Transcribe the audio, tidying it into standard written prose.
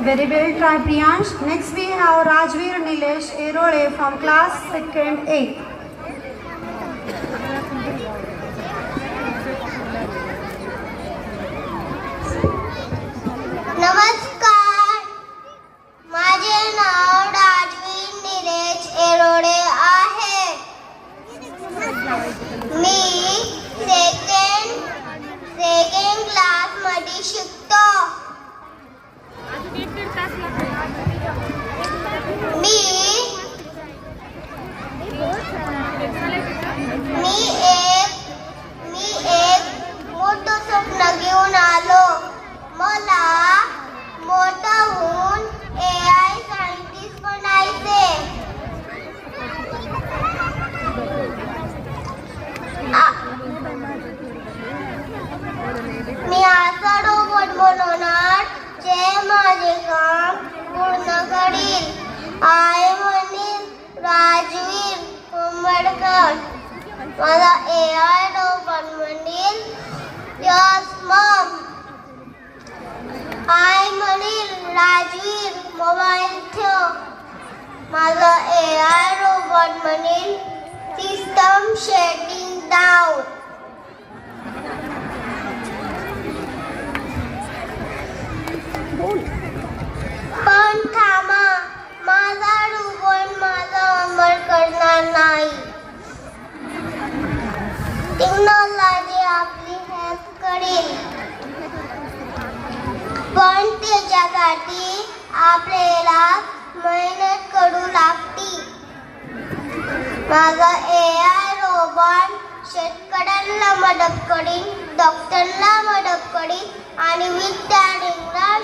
Very well tried, Priyansh. Next we have Rajveer Nilesh Erole from class 2nd A. नमस्कार, माझे नाव राजवीर निलेश एरोडे आहे. मी second class मध्ये शिकतो. मी एक मोठं स्वप्न घेऊन आलो. मला मोठं होऊन AI सायंटिस्ट बनायचे. मी असा रोबोट बनवणार जे माझे काम पूर्ण करील. आय म्हणेल राजवीर उंबरकर. माझा AI रोबोट म्हणेल यस मॉम. आय म्हणेल राजवीर मोबाईल ठेव. माझा AI रोबोट म्हणेल सिस्टम शटिंग डाऊन. पण थांबा, माझा रोबोट माझा अंमल करणार नाही. टेक्नॉलॉजी आपली हेल्प करेल, पण त्याच्यासाठी आपल्याला मेहनत करू लागते. माझा AI रोबोट शेतकऱ्यांना मदत करीन, डॉक्टरला मदत करीन आणि विद्यार्थ्यांना